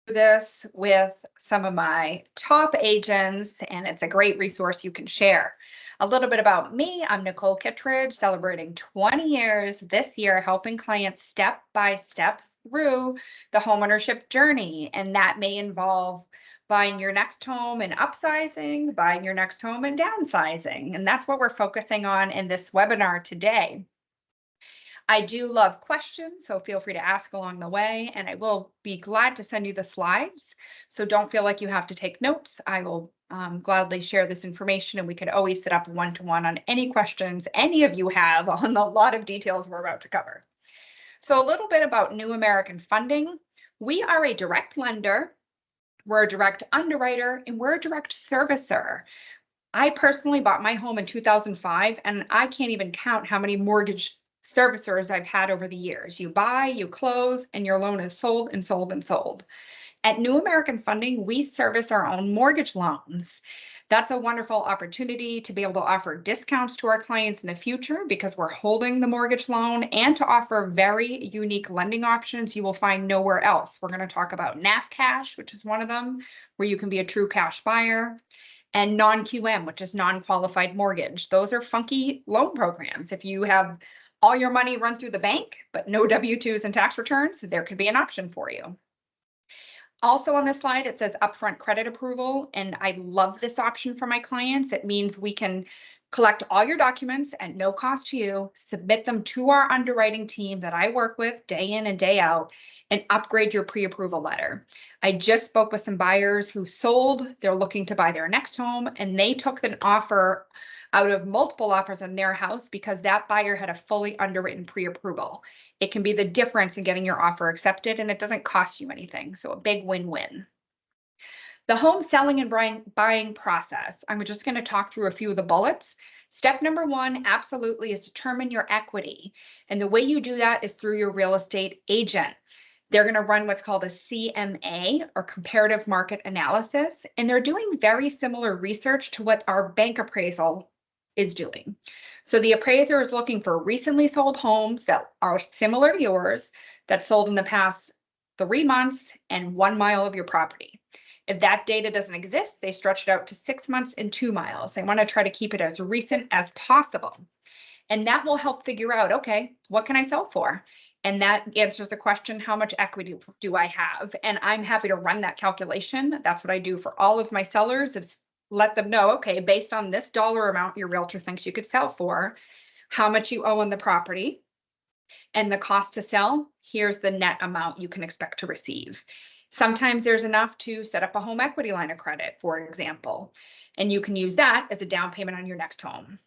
this with some of my top agents, and it's a great resource you can share. A little bit about me. I'm Nicole Kittredge, celebrating 20 years this year, helping clients step by step through the homeownership journey. And that may involve buying your next home and upsizing, buying your next home and downsizing. And that's what we're focusing on in this webinar today. I do love questions, so feel free to ask along the way, and I will be glad to send you the slides. So don't feel like you have to take notes. I will gladly share this information, and we could always set up one-to-one on any questions any of you have on the lot of details we're about to cover. So a little bit about New American Funding. We are a direct lender, we're a direct underwriter, and we're a direct servicer. I personally bought my home in 2005, and I can't even count how many mortgage servicers I've had over the years. You buy, you close, and your loan is sold and sold and sold. At New American Funding, we service our own mortgage loans. That's a wonderful opportunity to be able to offer discounts to our clients in the future because we're holding the mortgage loan, and to offer very unique lending options you will find nowhere else. We're going to talk about NAF Cash, which is one of them, where you can be a true cash buyer, and non-QM, which is non-qualified mortgage. Those are funky loan programs. If you have all your money run through the bank, but no W-2s and tax returns, there could be an option for you. Also on this slide, it says upfront credit approval, and I love this option for my clients. It means we can collect all your documents at no cost to you, submit them to our underwriting team that I work with day in and day out, and upgrade your pre-approval letter. I just spoke with some buyers who sold, they're looking to buy their next home, and they took an offer out of multiple offers on their house because that buyer had a fully underwritten pre-approval. It can be the difference in getting your offer accepted, and it doesn't cost you anything. So a big win-win. The home selling and buying process. I'm just going to talk through a few of the bullets. Step number one, absolutely, is determine your equity. And the way you do that is through your real estate agent. They're going to run what's called a CMA, or comparative market analysis. And they're doing very similar research to what our bank appraisal is doing. So the appraiser is looking for recently sold homes that are similar to yours, that sold in the past 3 months and 1 mile of your property. If that data doesn't exist, they stretch it out to 6 months and 2 miles. They want to try to keep it as recent as possible. And that will help figure out, okay, what can I sell for? And that answers the question, how much equity do I have? And I'm happy to run that calculation. That's what I do for all of my sellers, is let them know, okay, based on this dollar amount your realtor thinks you could sell for, how much you owe on the property, and the cost to sell, here's the net amount you can expect to receive. Sometimes there's enough to set up a home equity line of credit, for example, and you can use that as a down payment on your next home.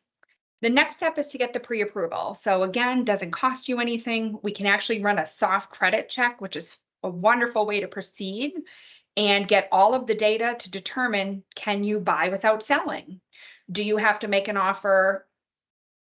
The next step is to get the pre-approval. So again, doesn't cost you anything. We can actually run a soft credit check, which is a wonderful way to proceed and get all of the data to determine, can you buy without selling? Do you have to make an offer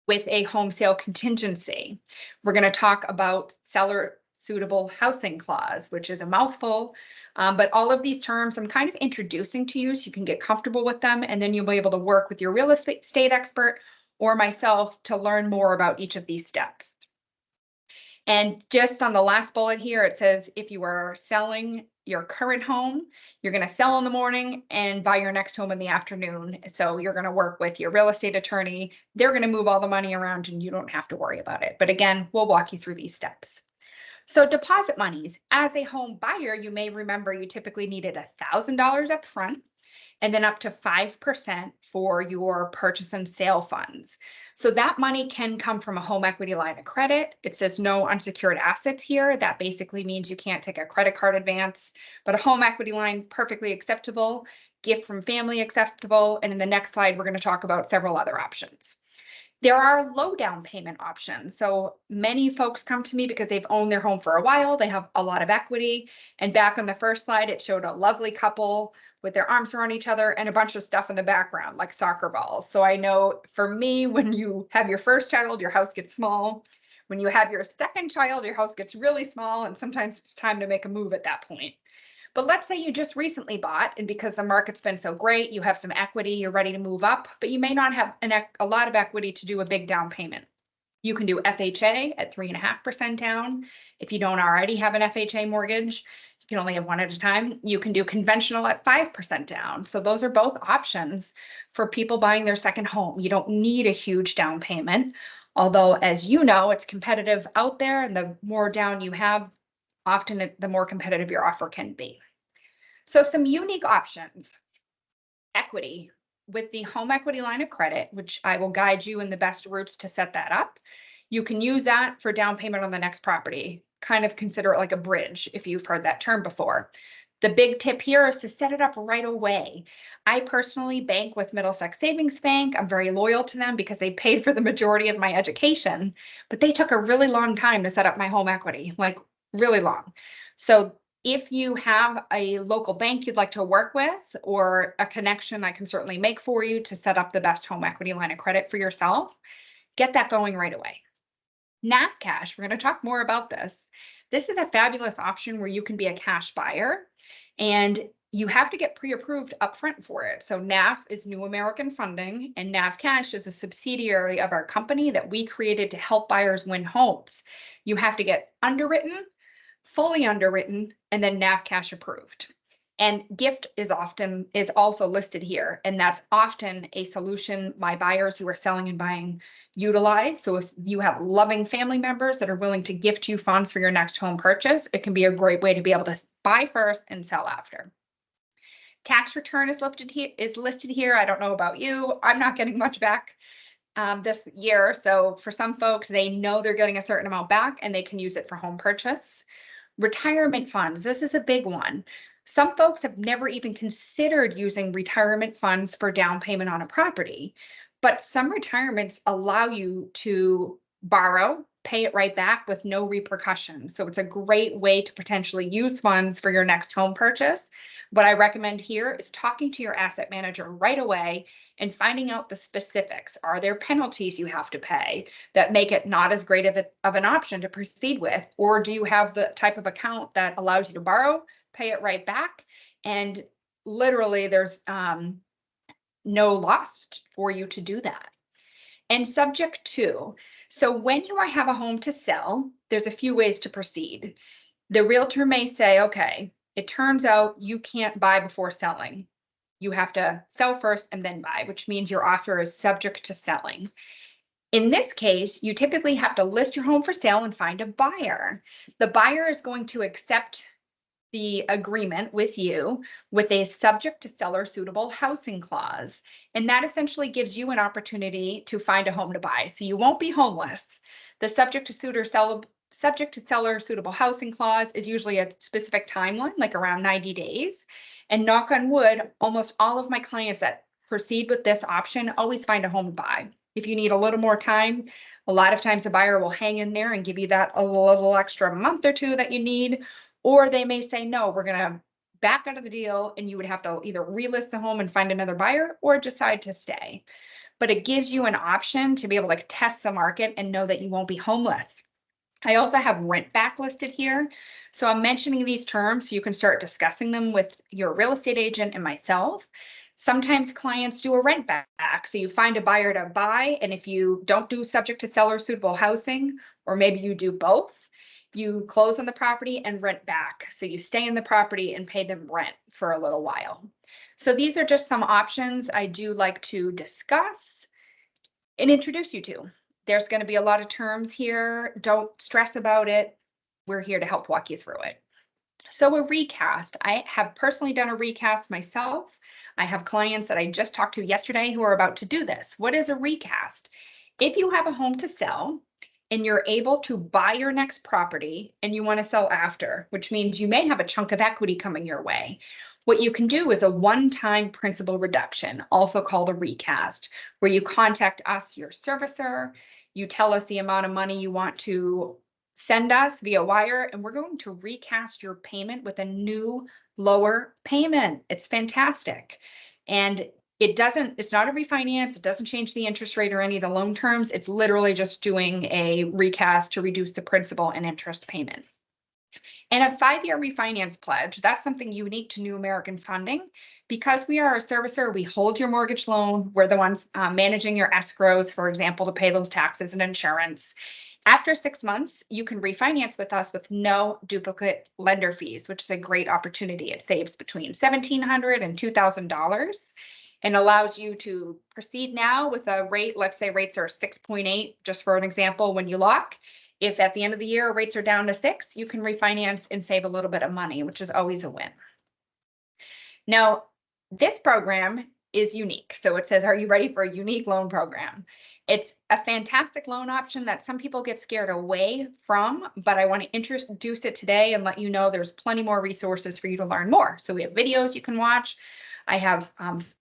with a home sale contingency? We're going to talk about seller suitable housing clause, which is a mouthful, but all of these terms I'm kind of introducing to you so you can get comfortable with them, and then you'll be able to work with your real estate expert or myself to learn more about each of these steps. And just on the last bullet here, it says if you are selling your current home, you're going to sell in the morning and buy your next home in the afternoon. So you're going to work with your real estate attorney. They're going to move all the money around and you don't have to worry about it. But again, we'll walk you through these steps. So deposit monies. As a home buyer, you may remember you typically needed $1,000 up front, and then up to 5% for your purchase and sale funds. So that money can come from a home equity line of credit. It says no unsecured assets here. That basically means you can't take a credit card advance, but a home equity line, perfectly acceptable. Gift from family, acceptable. And in the next slide, we're going to talk about several other options. There are low down payment options. So many folks come to me because they've owned their home for a while. They have a lot of equity. And back on the first slide, it showed a lovely couple with their arms around each other and a bunch of stuff in the background, like soccer balls. So I know for me, when you have your first child, your house gets small. When you have your second child, your house gets really small. And sometimes it's time to make a move at that point. But let's say you just recently bought, and because the market's been so great, you have some equity, you're ready to move up, but you may not have a lot of equity to do a big down payment. You can do FHA at 3.5% down if you don't already have an FHA mortgage. can only have one at a time. You can do conventional at 5% down. So those are both options for people buying their second home. You don't need a huge down payment. Although, as you know, it's competitive out there, and the more down you have, often the more competitive your offer can be. So some unique options. Equity with the home equity line of credit, which I will guide you in the best routes to set that up. You can use that for down payment on the next property. Kind of consider it like a bridge if you've heard that term before. The big tip here is to set it up right away. I personally bank with Middlesex Savings Bank. I'm very loyal to them because they paid for the majority of my education, but they took a really long time to set up my home equity, like really long. So if you have a local bank you'd like to work with or a connection I can certainly make for you to set up the best home equity line of credit for yourself, get that going right away. NAV cash, we're going to talk more about this. This is a fabulous option where you can be a cash buyer and you have to get pre-approved upfront for it. So NAV is New American Funding, and NAV Cash is a subsidiary of our company that we created to help buyers win homes. You have to get underwritten, fully underwritten, and then NAV cash approved. And gift is also listed here, and that's often a solution my buyers who are selling and buying utilize. So if you have loving family members that are willing to gift you funds for your next home purchase, it can be a great way to be able to buy first and sell after. Tax return is listed here. I don't know about you. I'm not getting much back this year. So for some folks, they know they're getting a certain amount back and they can use it for home purchase. Retirement funds, this is a big one. Some folks have never even considered using retirement funds for down payment on a property, but some retirements allow you to borrow, pay it right back with no repercussions. So it's a great way to potentially use funds for your next home purchase. What I recommend here is talking to your asset manager right away and finding out the specifics. Are there penalties you have to pay that make it not as great of an option to proceed with? Or do you have the type of account that allows you to borrow, pay it right back, and literally there's no loss for you to do that? And subject to, so when you have a home to sell, there's a few ways to proceed. The realtor may say, okay, it turns out you can't buy before selling. You have to sell first and then buy, which means your offer is subject to selling. In this case, you typically have to list your home for sale and find a buyer. The buyer is going to accept the agreement with you with a subject to seller suitable housing clause. And that essentially gives you an opportunity to find a home to buy. So you won't be homeless. The subject to seller suitable housing clause is usually a specific timeline, like around 90 days. And knock on wood, almost all of my clients that proceed with this option always find a home to buy. If you need a little more time, a lot of times the buyer will hang in there and give you that a little extra month or two that you need. Or they may say, no, we're going to back out of the deal, and you would have to either relist the home and find another buyer or decide to stay. But it gives you an option to be able to test the market and know that you won't be homeless. I also have rent back listed here. So I'm mentioning these terms so you can start discussing them with your real estate agent and myself. Sometimes clients do a rent back. So you find a buyer to buy, and if you don't do subject to seller suitable housing, or maybe you do both, you close on the property and rent back. So you stay in the property and pay them rent for a little while. So these are just some options I do like to discuss and introduce you to. There's going to be a lot of terms here. Don't stress about it. We're here to help walk you through it. So a recast. I have personally done a recast myself. I have clients that I just talked to yesterday who are about to do this. What is a recast? If you have a home to sell and you're able to buy your next property and you want to sell after, which means you may have a chunk of equity coming your way, what you can do is a one-time principal reduction, also called a recast, where you contact us, your servicer, you tell us the amount of money you want to send us via wire, and we're going to recast your payment with a new lower payment. It's fantastic. And it's not a refinance. It doesn't change the interest rate or any of the loan terms. It's literally just doing a recast to reduce the principal and interest payment. And a 5-year refinance pledge, that's something unique to New American Funding. Because we are a servicer, we hold your mortgage loan. We're the ones managing your escrows, for example, to pay those taxes and insurance. After 6 months, you can refinance with us with no duplicate lender fees, which is a great opportunity. It saves between $1,700 and $2,000 and allows you to proceed now with a rate. Let's say rates are 6.8, just for an example, when you lock. If at the end of the year rates are down to 6, you can refinance and save a little bit of money, which is always a win. Now, this program is unique. So it says, are you ready for a unique loan program? It's a fantastic loan option that some people get scared away from, but I want to introduce it today and let you know there's plenty more resources for you to learn more. So we have videos you can watch. I have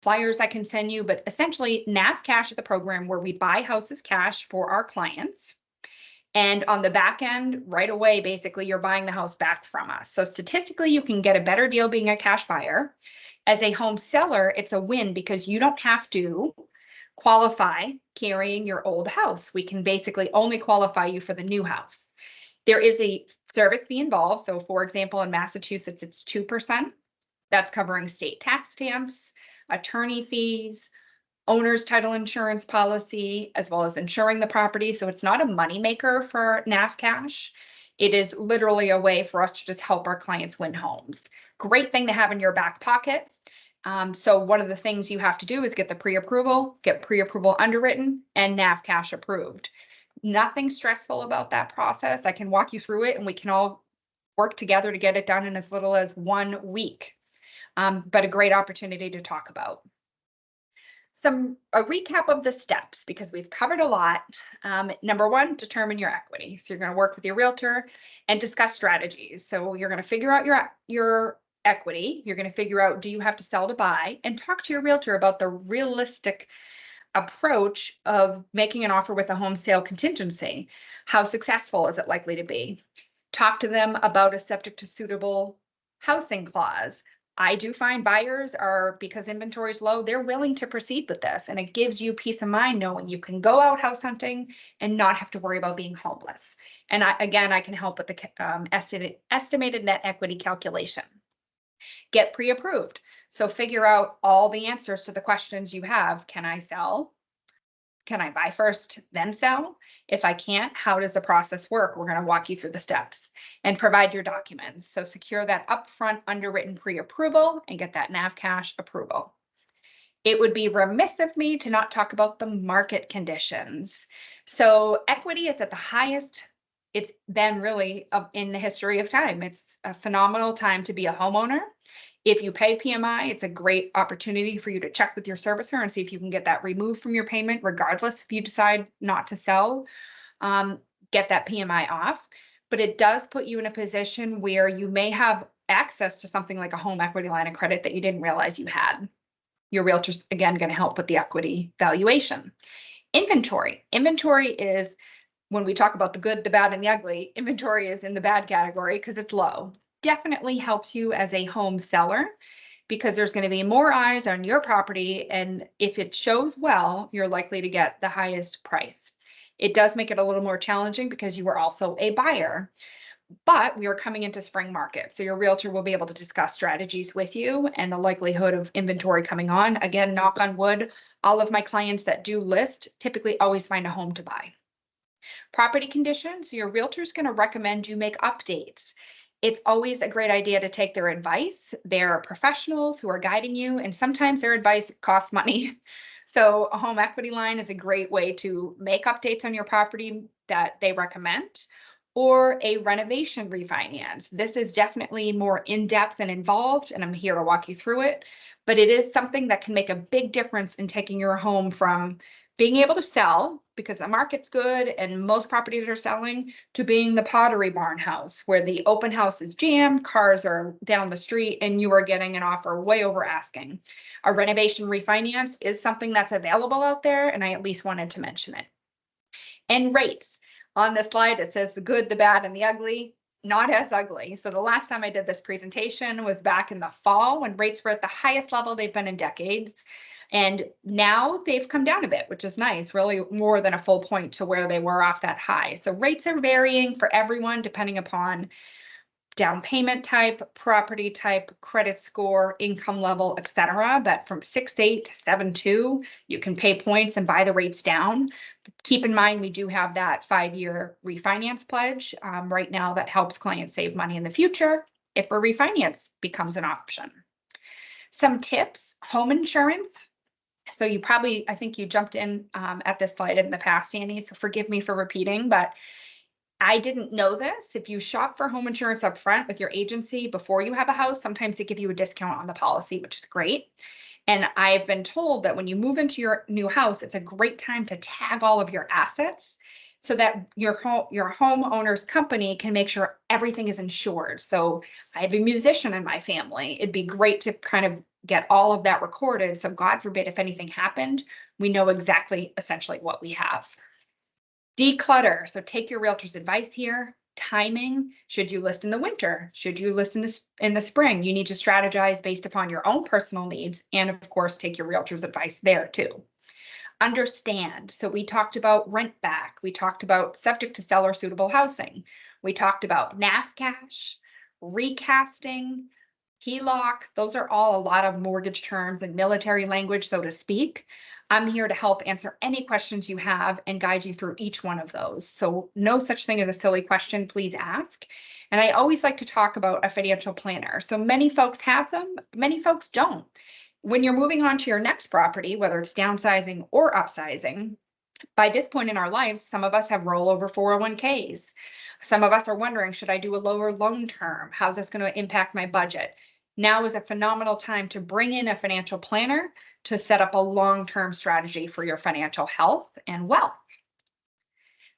flyers I can send you, but essentially NAV Cash is a program where we buy houses cash for our clients. And on the back end, right away, basically, you're buying the house back from us. So statistically, you can get a better deal being a cash buyer. As a home seller, it's a win because you don't have to qualify carrying your old house. We can basically only qualify you for the new house. There is a service fee involved. So for example, in Massachusetts, it's 2%. That's covering state tax stamps, attorney fees, owner's title insurance policy, as well as insuring the property. So it's not a moneymaker for NAV Cash. It is literally a way for us to just help our clients win homes. Great thing to have in your back pocket. So one of the things you have to do is get the pre-approval, get pre-approval underwritten, and NAV Cash approved. Nothing stressful about that process. I can walk you through it and we can all work together to get it done in as little as 1 week. But a great opportunity to talk about. A recap of the steps, because we've covered a lot. Number one, determine your equity. So you're going to work with your realtor and discuss strategies. So you're going to figure out your equity. You're going to figure out, do you have to sell to buy, and talk to your realtor about the realistic approach of making an offer with a home sale contingency. How successful is it likely to be? Talk to them about a subject to suitable housing clause. I do find buyers are, because inventory is low, they're willing to proceed with this. And it gives you peace of mind knowing you can go out house hunting and not have to worry about being homeless. And I can help with the estimated net equity calculation. Get pre-approved. So figure out all the answers to the questions you have. Can I sell? Can I buy first, then sell? If I can't, how does the process work? We're going to walk you through the steps and provide your documents. So secure that upfront underwritten pre-approval and get that NAV Cash approval. It would be remiss of me to not talk about the market conditions. So equity is at the highest it's been really in the history of time. It's a phenomenal time to be a homeowner. If you pay PMI, it's a great opportunity for you to check with your servicer and see if you can get that removed from your payment, regardless if you decide not to sell, get that PMI off. But it does put you in a position where you may have access to something like a home equity line of credit that you didn't realize you had. Your realtor's, again, going to help with the equity valuation. Inventory. Inventory is, when we talk about the good, the bad, and the ugly, inventory is in the bad category because it's low. Definitely helps you as a home seller because there's going to be more eyes on your property. And if it shows well, you're likely to get the highest price. It does make it a little more challenging because you are also a buyer. But we are coming into spring market. So your realtor will be able to discuss strategies with you and the likelihood of inventory coming on. Again, knock on wood, all of my clients that do list typically always find a home to buy. Property conditions, your realtor is going to recommend you make updates. It's always a great idea to take their advice. They're professionals who are guiding you, and sometimes their advice costs money. So a home equity line is a great way to make updates on your property that they recommend, or a renovation refinance. This is definitely more in-depth and involved, and I'm here to walk you through it. But it is something that can make a big difference in taking your home from being able to sell because the market's good and most properties are selling, to being the Pottery Barn house where the open house is jammed, cars are down the street, and you are getting an offer way over asking. A renovation refinance is something that's available out there, and I at least wanted to mention it. And rates. On this slide, it says the good, the bad, and the ugly. Not as ugly. So the last time I did this presentation was back in the fall when rates were at the highest level they've been in decades. And now they've come down a bit, which is nice, really more than a full point to where they were off that high. So rates are varying for everyone depending down payment type, property type, credit score, income level, etc. But from 6.8 to 7.2, you can pay points and buy the rates down. Keep in mind, we do have that 5-year refinance pledge right now that helps clients save money in the future if a refinance becomes an option. Some tips: home insurance. So you probably, I think you jumped in at this slide in the past, Annie, so forgive me for repeating, but I didn't know this. If you shop for home insurance up front with your agency before you have a house, sometimes they give you a discount on the policy, which is great. And I've been told that when you move into your new house, it's a great time to tag all of your assets so that your homeowner's company can make sure everything is insured. So I have a musician in my family. It'd be great to kind of get all of that recorded. So God forbid, if anything happened, we know exactly essentially what we have. Declutter. So take your realtor's advice here. Timing. Should you list in the winter? Should you list in the spring? You need to strategize based upon your own personal needs. And of course, take your realtor's advice there too. Understand. So we talked about rent back. We talked about subject to seller suitable housing. We talked about NAF cash, recasting, HELOC. Those are all a lot of mortgage terms and military language, so to speak. I'm here to help answer any questions you have and guide you through each one of those. So no such thing as a silly question, please ask. And I always like to talk about a financial planner. So many folks have them, many folks don't. When you're moving on to your next property, whether it's downsizing or upsizing, by this point in our lives, some of us have rollover 401ks. Some of us are wondering, should I do a lower loan term? How's this going to impact my budget? Now is a phenomenal time to bring in a financial planner to set up a long-term strategy for your financial health and wealth.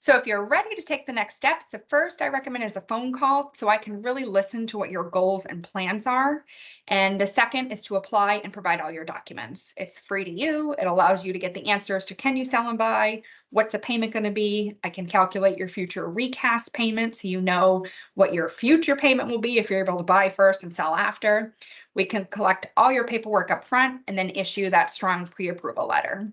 So if you're ready to take the next steps, the first I recommend is a phone call so I can really listen to what your goals and plans are. And the second is to apply and provide all your documents. It's free to you. It allows you to get the answers to can you sell and buy? What's the payment going to be? I can calculate your future recast payment so you know what your future payment will be if you're able to buy first and sell after. We can collect all your paperwork up front and then issue that strong pre-approval letter.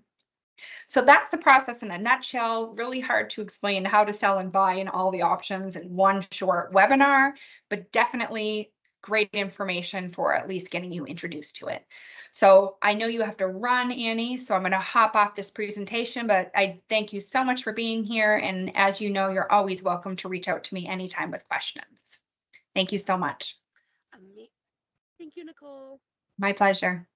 So that's the process in a nutshell. Really hard to explain how to sell and buy and all the options in one short webinar, but definitely great information for at least getting you introduced to it. So I know you have to run, Annie, so I'm going to hop off this presentation, but I thank you so much for being here. And as you know, you're always welcome to reach out to me anytime with questions. Thank you so much. Thank you, Nicole. My pleasure.